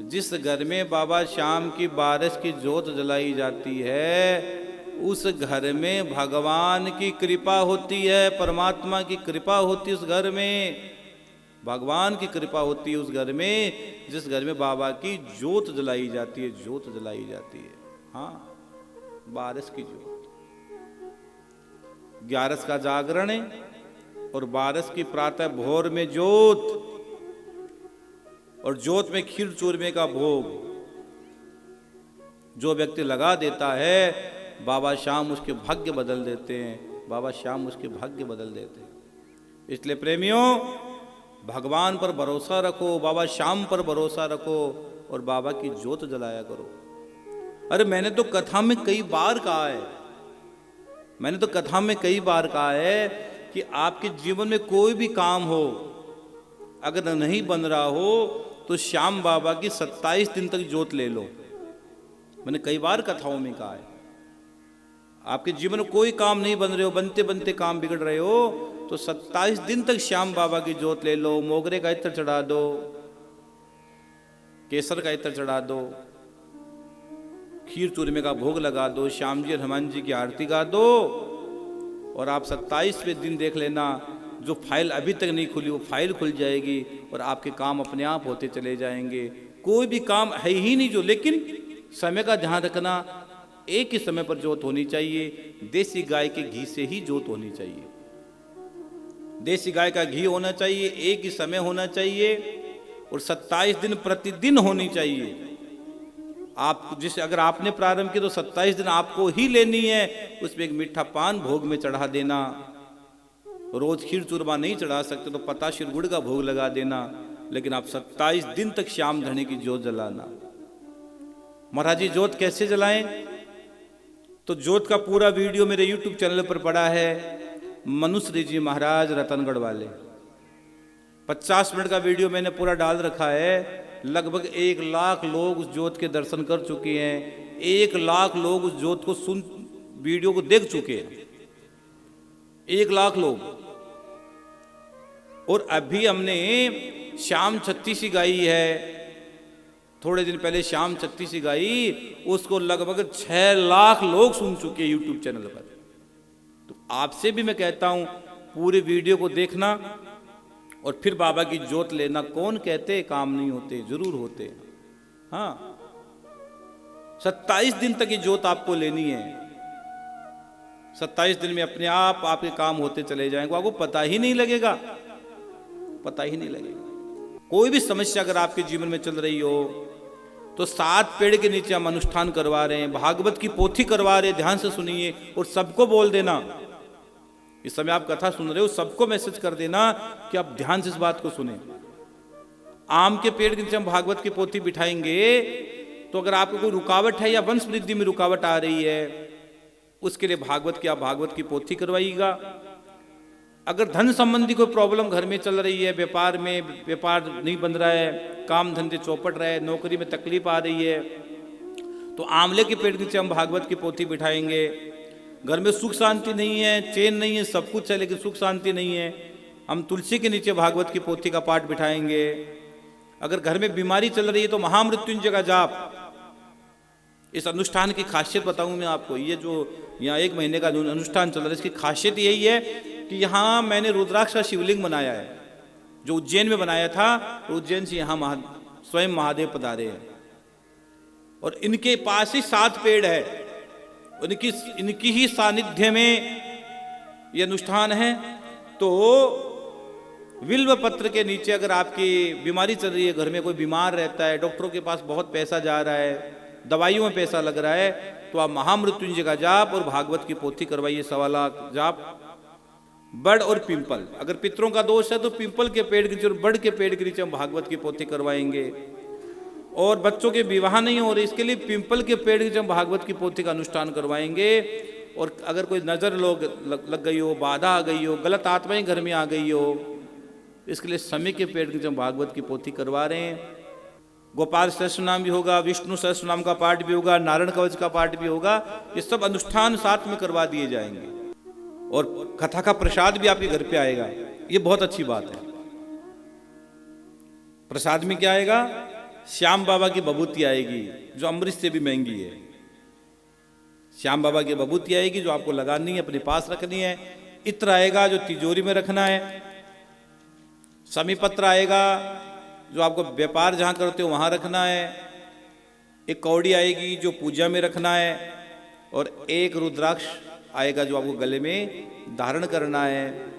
जिस घर में बाबा श्याम की बारिश की जोत जलाई जाती है उस घर में भगवान की कृपा होती है, परमात्मा की कृपा होती है उस घर में, भगवान की कृपा होती है उस घर में जिस घर में बाबा की जोत जलाई जाती है, जोत जलाई जाती है। हाँ, बारिश की जोत। 11 का जागरण है और 12 की प्रातः भोर में जोत, और जोत में खीर चूरमे का भोग जो व्यक्ति लगा देता है बाबा श्याम उसके भाग्य बदल देते हैं, बाबा श्याम उसके भाग्य बदल देते हैं। इसलिए प्रेमियों, भगवान पर भरोसा रखो, बाबा श्याम पर भरोसा रखो और बाबा की जोत जलाया करो। अरे मैंने तो कथा में कई बार कहा है, मैंने तो कथा में कई बार कहा है कि आपके जीवन में कोई भी काम हो अगर नहीं बन रहा हो तो श्याम बाबा की 27 दिन तक जोत ले लो। मैंने कई बार कथाओं में कहा है, आपके जीवन में कोई काम नहीं बन रहे हो, बनते बनते काम बिगड़ रहे हो तो 27 दिन तक श्याम बाबा की जोत ले लो। मोगरे का इत्र चढ़ा दो, केसर का इत्र चढ़ा दो, खीर चूरमे का भोग लगा दो, श्याम जी और हनुमान जी की आरती गा दो, और आप 27वें दिन देख लेना जो फाइल अभी तक नहीं खुली वो फाइल खुल जाएगी और आपके काम अपने आप होते चले जाएंगे। कोई भी काम है ही नहीं जो, लेकिन समय का ध्यान रखना, एक ही समय पर जोत होनी चाहिए। देसी गाय के घी से ही जोत होनी चाहिए, देसी गाय का घी होना चाहिए, एक ही समय होना चाहिए और 27 दिन प्रतिदिन होनी चाहिए। आप जिसे अगर आपने प्रारंभ किया तो 27 दिन आपको ही लेनी है। उसमें एक मीठा पान भोग में चढ़ा देना, रोज खीर चूरमा नहीं चढ़ा सकते तो पताशी गुड़ का भोग लगा देना, लेकिन आप 27 दिन तक श्याम धनी की जोत जलाना। महाराज जी जोत कैसे जलाएं? तो जोत का पूरा वीडियो मेरे YouTube चैनल पर पड़ा है, मनुश्री जी महाराज रतनगढ़ वाले। 50 मिनट का वीडियो मैंने पूरा डाल रखा है। लगभग 1 लाख लोग उस जोत के दर्शन कर चुके हैं, 1 लाख लोग उस जोत को वीडियो को देख चुके हैं, 1 लाख लोग। और अभी हमने श्याम छत्तीसी गाई है, थोड़े दिन पहले श्याम छत्तीसी गाई, उसको लगभग 6 लाख लोग सुन चुके हैं यूट्यूब चैनल पर। तो आपसे भी मैं कहता हूं पूरे वीडियो को देखना और फिर बाबा की जोत लेना। कौन कहते काम नहीं होते, जरूर होते। हाँ, 27 दिन तक ये जोत आपको लेनी है। 27 दिन में अपने आप आपके काम होते चले जाएंगे, आपको पता ही नहीं लगेगा, पता ही नहीं लगेगा। कोई भी समस्या अगर आपके जीवन में चल रही हो तो 7 पेड़ के नीचे हम अनुष्ठान करवा रहे हैं, भागवत की पोथी करवा रहे हैं, ध्यान से सुनिए और सबको बोल देना। इस समय आप कथा सुन रहे हो, सबको मैसेज कर देना कि आप ध्यान से इस बात को सुने। आम के पेड़ के नीचे हम भागवत की पोथी बिठाएंगे तो अगर आपको कोई रुकावट है या वंश वृद्धि में रुकावट आ रही है, उसके लिए भागवत की आप भागवत की पोथी करवाइएगा। अगर धन संबंधी कोई प्रॉब्लम घर में चल रही है, व्यापार में व्यापार नहीं बन रहा है, काम धंधे चौपट रहा है, नौकरी में तकलीफ आ रही है, तो आंवले के पेड़ के नीचे हम भागवत की पोथी बिठाएंगे। घर में सुख शांति नहीं है, चैन नहीं है, सब कुछ है लेकिन सुख शांति नहीं है, हम तुलसी के नीचे भागवत की पोथी का पाठ बिठाएंगे। अगर घर में बीमारी चल रही है तो महामृत्युंजय का जाप। इस अनुष्ठान की खासियत बताऊं मैं आपको, ये जो यहाँ 1 महीने का जो अनुष्ठान चल रहा है इसकी खासियत यही है कि यहाँ मैंने रुद्राक्ष का शिवलिंग बनाया है, जो उज्जैन में बनाया था, उज्जैन से यहाँ स्वयं महादेव पधारे हैं और इनके पास ही 7 पेड़ है, इनकी ही सानिध्य में ये अनुष्ठान है। तो विल्व पत्र के नीचे अगर आपकी बीमारी चल रही है, घर में कोई बीमार रहता है, डॉक्टरों के पास बहुत पैसा जा रहा है, दवाइयों में पैसा लग रहा है, तो आप महामृत्युंजय का जाप और भागवत की पोथी करवाइए, 1.25 लाख जाप। बड़ और पिंपल, अगर पितरों का दोष है तो पिंपल के पेड़ के नीचे और बड़ के पेड़ के नीचे हम भागवत की पोथी करवाएंगे। और बच्चों के विवाह नहीं हो रहे, इसके लिए पिंपल के पेड़ के नीचे हम भागवत की पोथी का अनुष्ठान करवाएंगे। और अगर कोई नजर लग गई हो, बाधा आ गई हो, गलत आत्माएं घर में आ गई हो, इसके लिए समय के पेड़ के नीचे हम भागवत की पोथी करवा रहे हैं। गोपाल सहस्त्र नाम भी होगा, विष्णु सहस्त्र नाम का पाठ भी होगा, नारायण कवच का पाठ भी होगा, ये सब अनुष्ठान साथ में करवा दिए जाएंगे। और कथा का प्रसाद भी आपके घर पे आएगा, ये बहुत अच्छी बात है। प्रसाद में क्या आएगा? श्याम बाबा की बबूती आएगी जो अमृत से भी महंगी है। श्याम बाबा की बबूती आएगी जो आपको लगानी है, अपने पास रखनी है। इत्र आएगा जो तिजोरी में रखना है। समीपत्र आएगा जो आपको व्यापार जहाँ करते हो वहाँ रखना है। एक कौड़ी आएगी जो पूजा में रखना है। और एक रुद्राक्ष आएगा जो आपको गले में धारण करना है।